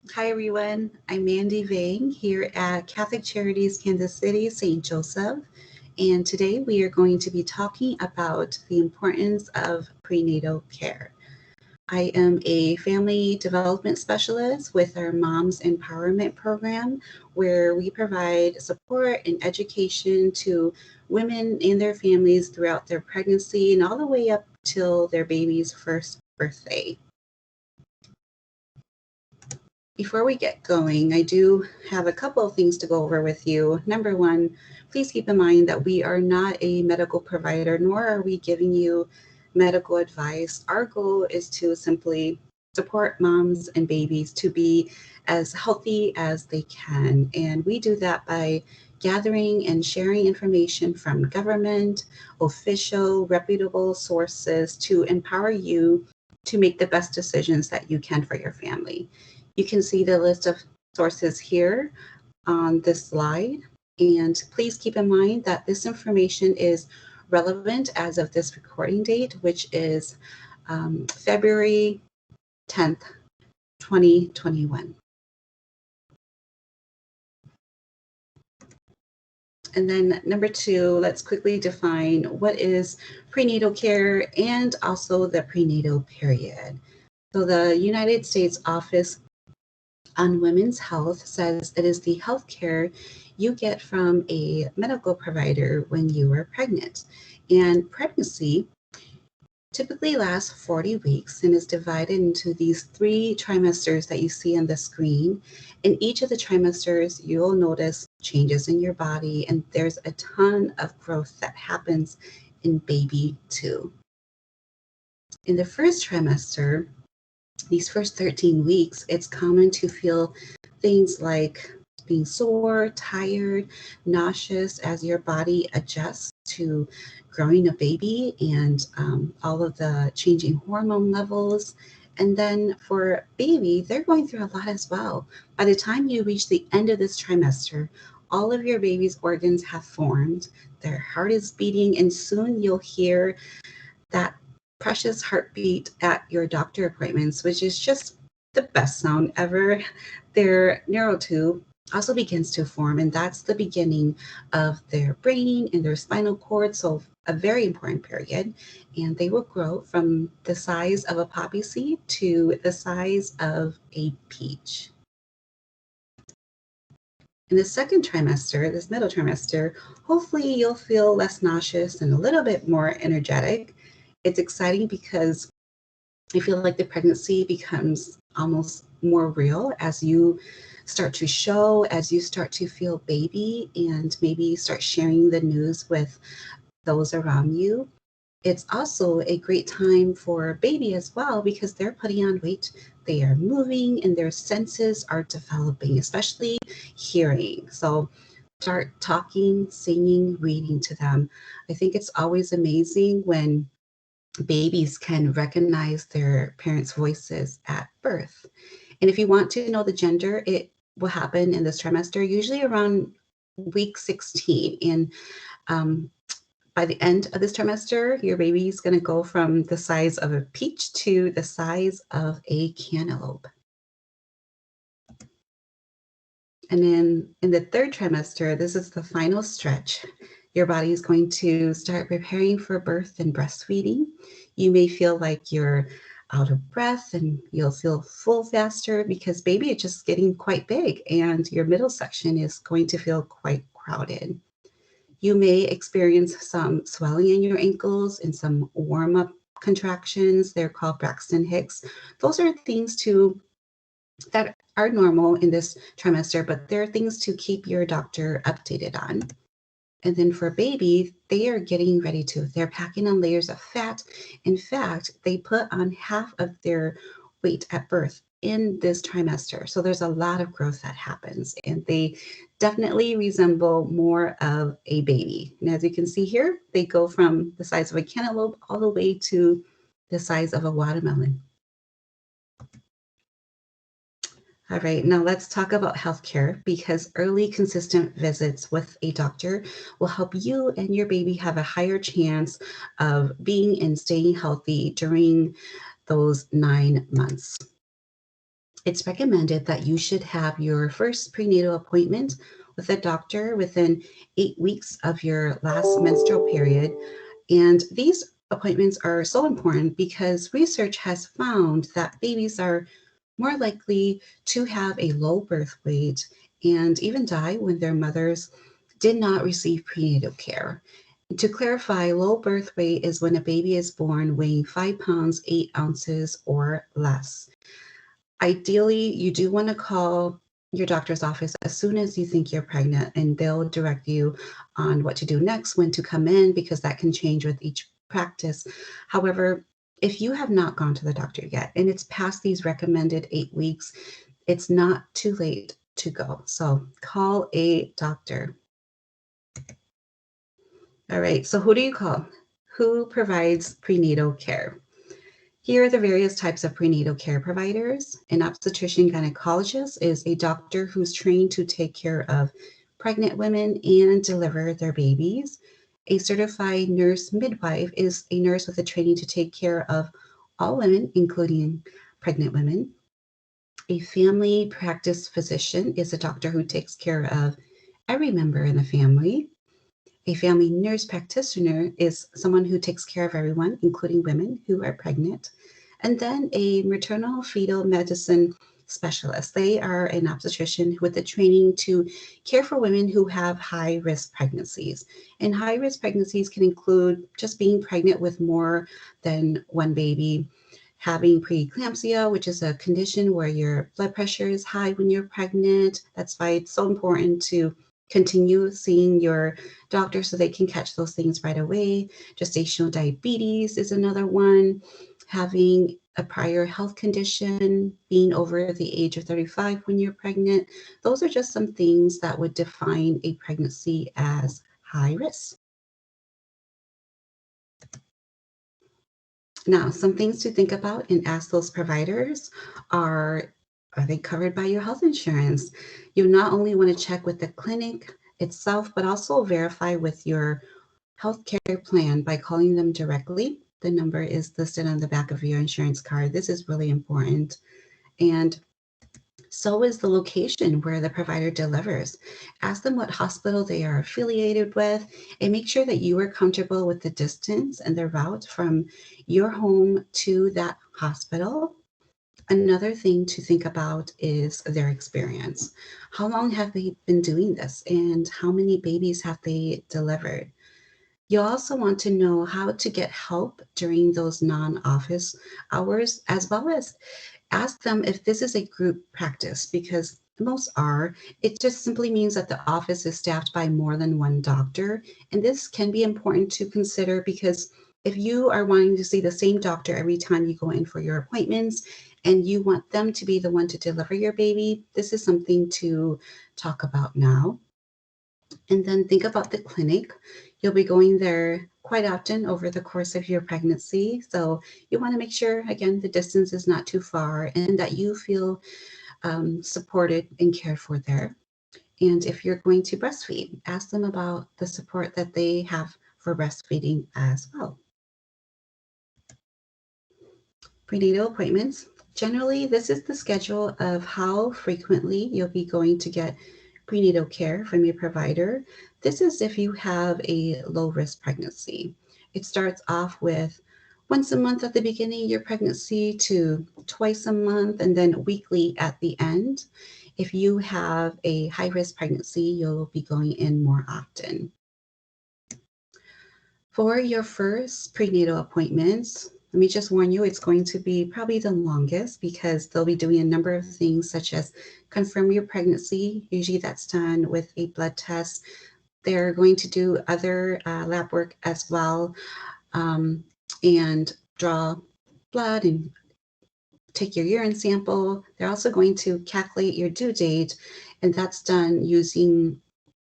Hi, everyone. I'm Mandy Vang here at Catholic Charities, Kansas City, St. Joseph. And today we are going to be talking about the importance of prenatal care. I am a family development specialist with our Moms Empowerment Program, where we provide support and education to women and their families throughout their pregnancy and all the way up till their baby's first birthday. Before we get going, I do have a couple of things to go over with you. Number one, please keep in mind that we are not a medical provider, nor are we giving you medical advice. Our goal is to simply support moms and babies to be as healthy as they can. And we do that by gathering and sharing information from government, official, reputable sources to empower you to make the best decisions that you can for your family. You can see the list of sources here on this slide. And please keep in mind that this information is relevant as of this recording date, which is February 10th, 2021. And then number two, let's quickly define what is prenatal care and also the prenatal period. So the United States Office on Women's Health says it is the health care you get from a medical provider when you are pregnant. And pregnancy typically lasts 40 weeks and is divided into these 3 trimesters that you see on the screen. In each of the trimesters, you'll notice changes in your body, and there's a ton of growth that happens in baby too. In the first trimester, these first 13 weeks, it's common to feel things like being sore, tired, nauseous as your body adjusts to growing a baby and all of the changing hormone levels. And then for baby, they're going through a lot as well. By the time you reach the end of this trimester, all of your baby's organs have formed, their heart is beating, and soon you'll hear that precious heartbeat at your doctor appointments, which is just the best sound ever. Their neural tube also begins to form, and that's the beginning of their brain and their spinal cord. So, a very important period. And they will grow from the size of a poppy seed to the size of a peach. In the second trimester, this middle trimester, hopefully you'll feel less nauseous and a little bit more energetic. It's exciting because I feel like the pregnancy becomes almost more real as you start to show, as you start to feel baby, and maybe start sharing the news with those around you. It's also a great time for baby as well because they're putting on weight, they are moving, and their senses are developing, especially hearing. So start talking, singing, reading to them. I think it's always amazing when babies can recognize their parents' voices at birth. And if you want to know the gender, it will happen in this trimester, usually around week 16. And um, by the end of this trimester, your baby is going to go from the size of a peach to the size of a cantaloupe. And then in the third trimester, this is the final stretch. Your body is going to start preparing for birth and breastfeeding. You may feel like you're out of breath and you'll feel full faster because baby is just getting quite big and your middle section is going to feel quite crowded. You may experience some swelling in your ankles and some warm up contractions. They're called Braxton Hicks. Those are things that are normal in this trimester, but they're things to keep your doctor updated on. And then for baby, they are getting ready they're packing on layers of fat. In fact, they put on half of their weight at birth in this trimester. So there's a lot of growth that happens, and they definitely resemble more of a baby. And as you can see here, they go from the size of a cantaloupe all the way to the size of a watermelon. All right, now let's talk about healthcare because early consistent visits with a doctor will help you and your baby have a higher chance of being and staying healthy during those 9 months. It's recommended that you should have your first prenatal appointment with a doctor within 8 weeks of your last menstrual period. And these appointments are so important because research has found that babies are more likely to have a low birth weight and even die when their mothers did not receive prenatal care. To clarify, low birth weight is when a baby is born weighing 5 pounds, 8 ounces, or less. Ideally, you do want to call your doctor's office as soon as you think you're pregnant, and they'll direct you on what to do next, when to come in, because that can change with each practice. However, if you have not gone to the doctor yet and it's past these recommended 8 weeks, it's not too late to go. So call a doctor. All right, so who do you call? Who provides prenatal care? Here are the various types of prenatal care providers. An obstetrician gynecologist is a doctor who's trained to take care of pregnant women and deliver their babies. A certified nurse midwife is a nurse with a training to take care of all women, including pregnant women. A family practice physician is a doctor who takes care of every member in the family. A family nurse practitioner is someone who takes care of everyone, including women who are pregnant. And then a maternal fetal medicine specialist. They are an obstetrician with the training to care for women who have high risk pregnancies. And high risk pregnancies can include just being pregnant with more than one baby, having preeclampsia, which is a condition where your blood pressure is high when you're pregnant. That's why it's so important to continue seeing your doctor so they can catch those things right away. Gestational diabetes is another one. Having a prior health condition, being over the age of 35 when you're pregnant. Those are just some things that would define a pregnancy as high risk. Now, some things to think about and ask those providers are they covered by your health insurance? You not only want to check with the clinic itself, but also verify with your healthcare plan by calling them directly. The number is listed on the back of your insurance card. This is really important. And so is the location where the provider delivers. Ask them what hospital they are affiliated with and make sure that you are comfortable with the distance and the route from your home to that hospital. Another thing to think about is their experience. How long have they been doing this and how many babies have they delivered? You also want to know how to get help during those non-office hours, as well as ask them if this is a group practice, because most are. It just simply means that the office is staffed by more than one doctor. And this can be important to consider because if you are wanting to see the same doctor every time you go in for your appointments and you want them to be the one to deliver your baby, this is something to talk about now. And then think about the clinic. You'll be going there quite often over the course of your pregnancy. So you want to make sure, again, the distance is not too far and that you feel supported and cared for there. And if you're going to breastfeed, ask them about the support that they have for breastfeeding as well. Prenatal appointments. Generally, this is the schedule of how frequently you'll be going to get prenatal care from your provider. This is if you have a low risk pregnancy. It starts off with once a month at the beginning of your pregnancy to twice a month and then weekly at the end. If you have a high risk pregnancy, you'll be going in more often. For your first prenatal appointments, let me just warn you, it's going to be probably the longest because they'll be doing a number of things such as confirm your pregnancy. Usually that's done with a blood test. They're going to do other lab work as well, and draw blood and take your urine sample. They're also going to calculate your due date, and that's done using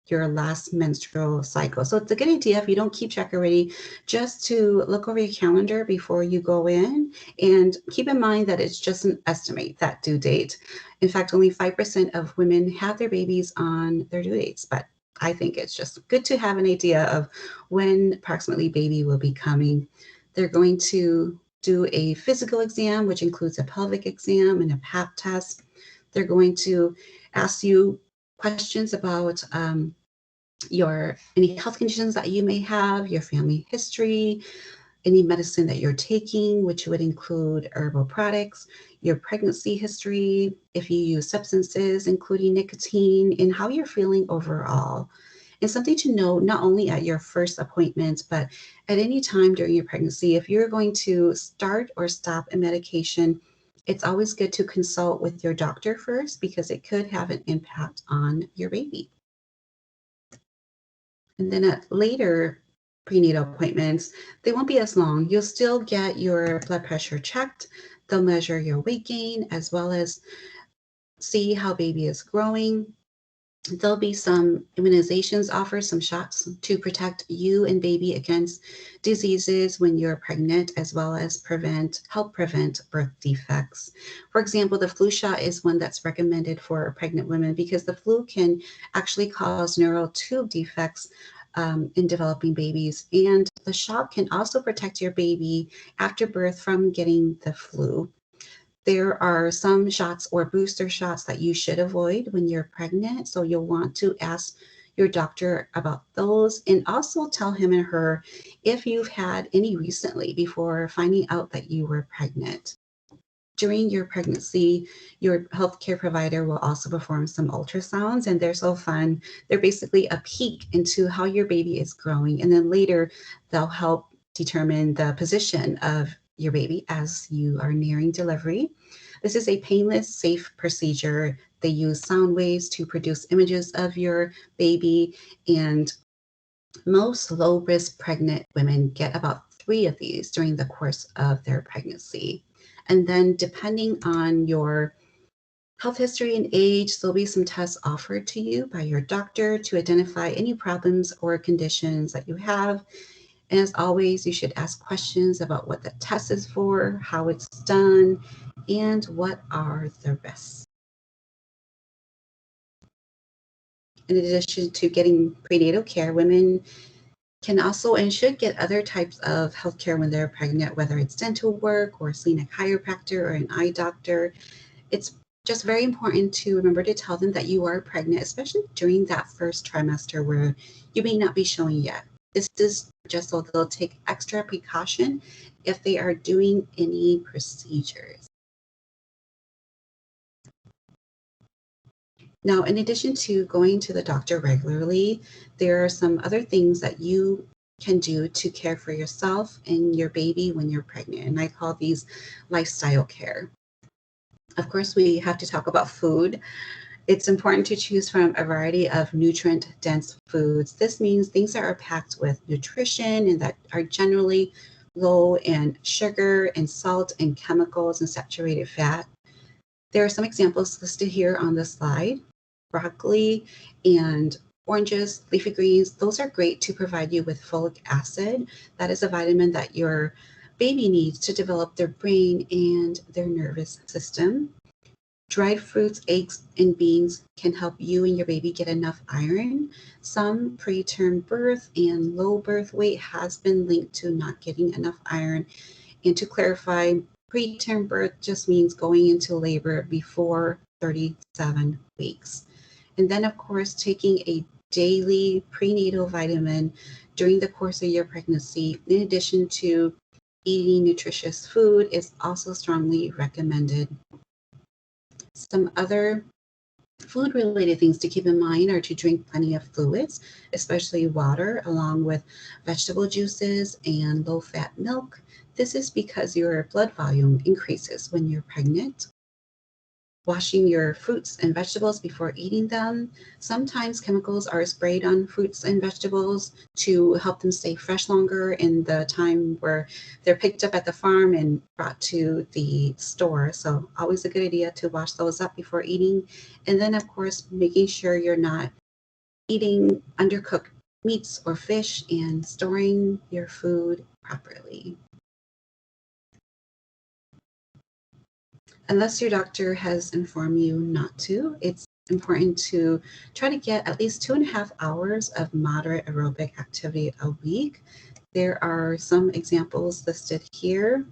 your last menstrual cycle. So it's a good idea if you don't keep track already, just to look over your calendar before you go in and keep in mind that it's just an estimate, that due date. In fact, only 5% of women have their babies on their due dates, but I think it's just good to have an idea of when approximately baby will be coming. They're going to do a physical exam, which includes a pelvic exam and a pap test. They're going to ask you questions about any health conditions that you may have, your family history, any medicine that you're taking, which would include herbal products, your pregnancy history, if you use substances, including nicotine, and how you're feeling overall. And something to know, not only at your first appointment, but at any time during your pregnancy, if you're going to start or stop a medication, it's always good to consult with your doctor first because it could have an impact on your baby. And then at later prenatal appointments, they won't be as long. You'll still get your blood pressure checked. They'll measure your weight gain as well as see how baby is growing. There'll be some immunizations offered, some shots to protect you and baby against diseases when you're pregnant, as well as help prevent birth defects. For example, the flu shot is one that's recommended for pregnant women because the flu can actually cause neural tube defects in developing babies. And the shot can also protect your baby after birth from getting the flu. There are some shots or booster shots that you should avoid when you're pregnant. So you'll want to ask your doctor about those and also tell him and her if you've had any recently before finding out that you were pregnant. During your pregnancy, your healthcare provider will also perform some ultrasounds, and they're so fun. They're basically a peek into how your baby is growing. And then later, they'll help determine the position of your baby as you are nearing delivery. This is a painless, safe procedure. They use sound waves to produce images of your baby, and most low-risk pregnant women get about 3 of these during the course of their pregnancy. And then depending on your health history and age, there'll be some tests offered to you by your doctor to identify any problems or conditions that you have. And as always, you should ask questions about what the test is for, how it's done, and what are the risks. In addition to getting prenatal care, women can also and should get other types of healthcare when they're pregnant, whether it's dental work or seeing a chiropractor or an eye doctor. It's just very important to remember to tell them that you are pregnant, especially during that first trimester where you may not be showing yet. This is just so they'll take extra precaution if they are doing any procedures. Now, in addition to going to the doctor regularly, there are some other things that you can do to care for yourself and your baby when you're pregnant. And I call these lifestyle care. Of course, we have to talk about food. It's important to choose from a variety of nutrient-dense foods. This means things that are packed with nutrition and that are generally low in sugar and salt and chemicals and saturated fat. There are some examples listed here on the slide. Broccoli and oranges, leafy greens, those are great to provide you with folic acid. That is a vitamin that your baby needs to develop their brain and their nervous system. Dried fruits, eggs, and beans can help you and your baby get enough iron. Some preterm birth and low birth weight has been linked to not getting enough iron. And to clarify, preterm birth just means going into labor before 37 weeks. And then, of course, taking a daily prenatal vitamin during the course of your pregnancy, in addition to eating nutritious food, is also strongly recommended. Some other food-related things to keep in mind are to drink plenty of fluids, especially water, along with vegetable juices and low-fat milk. This is because your blood volume increases when you're pregnant. Washing your fruits and vegetables before eating them. Sometimes chemicals are sprayed on fruits and vegetables to help them stay fresh longer in the time where they're picked up at the farm and brought to the store. So always a good idea to wash those up before eating. And then, of course, making sure you're not eating undercooked meats or fish and storing your food properly. Unless your doctor has informed you not to, it's important to try to get at least 2.5 hours of moderate aerobic activity a week. There are some examples listed here.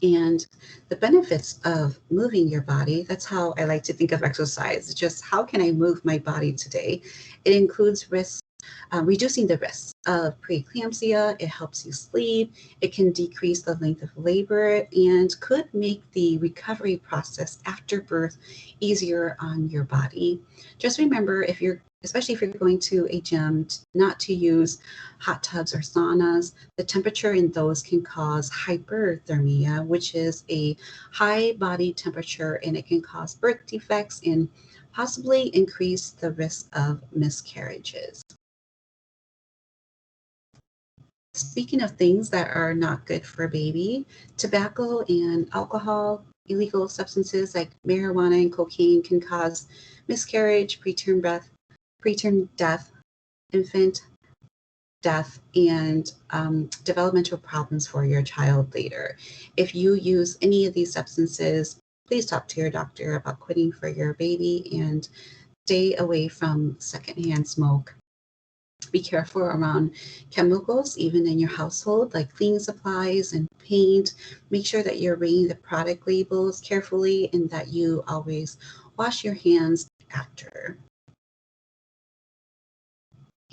And the benefits of moving your body, that's how I like to think of exercise. Just how can I move my body today? It includes reducing the risks of preeclampsia. It helps you sleep. It can decrease the length of labor and could make the recovery process after birth easier on your body. Just remember, especially if you're going to a gym, not to use hot tubs or saunas. The temperature in those can cause hyperthermia, which is a high body temperature, and it can cause birth defects and possibly increase the risk of miscarriages. Speaking of things that are not good for a baby, tobacco and alcohol, illegal substances like marijuana and cocaine can cause miscarriage, preterm death, infant death, and developmental problems for your child later. If you use any of these substances, please talk to your doctor about quitting for your baby and stay away from secondhand smoke. Be careful around chemicals, even in your household, like cleaning supplies and paint. Make sure that you're reading the product labels carefully and that you always wash your hands after.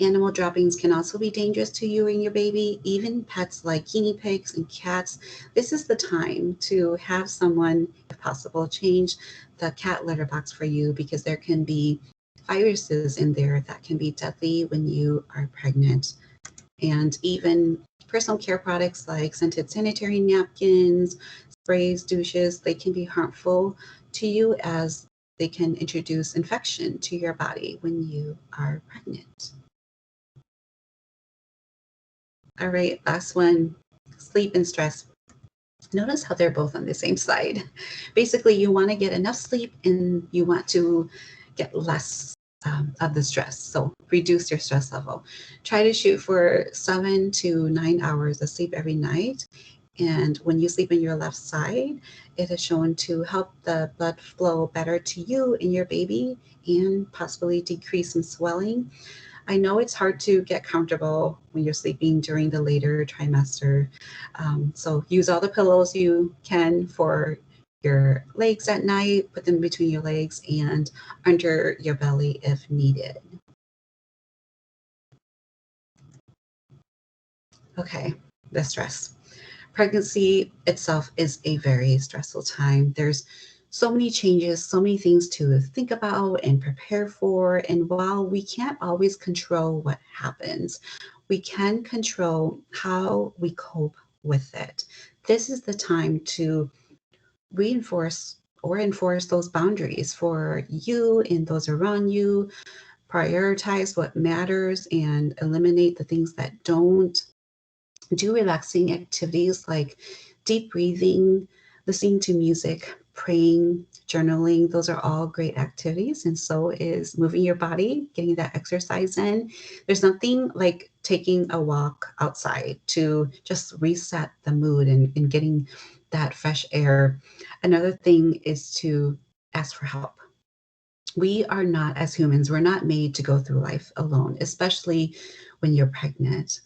Animal droppings can also be dangerous to you and your baby, even pets like guinea pigs and cats. This is the time to have someone, if possible, change the cat litter box for you because there can be viruses in there that can be deadly when you are pregnant. And even personal care products like scented sanitary napkins, sprays, douches, they can be harmful to you as they can introduce infection to your body when you are pregnant. All right, last one, sleep and stress. Notice how they're both on the same side. Basically, you want to get enough sleep and you want to get less of the stress. So reduce your stress level. Try to shoot for 7 to 9 hours of sleep every night. And when you sleep on your left side, it is shown to help the blood flow better to you and your baby and possibly decrease some swelling. I know it's hard to get comfortable when you're sleeping during the later trimester. So use all the pillows you can for your legs at night, put them between your legs and under your belly if needed. Okay, the stress. Pregnancy itself is a very stressful time. There's so many changes, so many things to think about and prepare for. And while we can't always control what happens, we can control how we cope with it. This is the time to reinforce or enforce those boundaries for you and those around you. Prioritize what matters and eliminate the things that don't. Do relaxing activities like deep breathing, listening to music, praying, journaling. Those are all great activities. And so is moving your body, getting that exercise in. There's nothing like taking a walk outside to just reset the mood and getting that fresh air. Another thing is to ask for help. We are not, as humans, we're not made to go through life alone, especially when you're pregnant.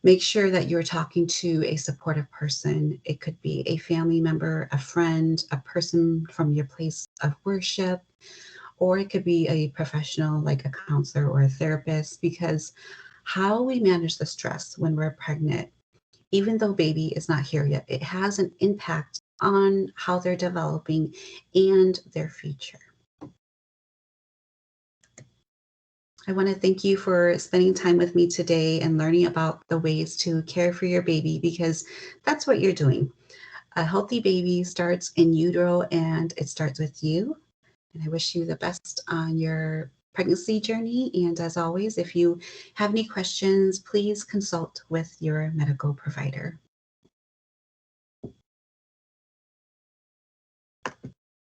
Make sure that you're talking to a supportive person. It could be a family member, a friend, a person from your place of worship, or it could be a professional like a counselor or a therapist, because how we manage the stress when we're pregnant, even though baby is not here yet, it has an impact on how they're developing and their future. I want to thank you for spending time with me today and learning about the ways to care for your baby, because that's what you're doing. A healthy baby starts in utero and it starts with you. And I wish you the best on your pregnancy journey. And as always, if you have any questions, please consult with your medical provider.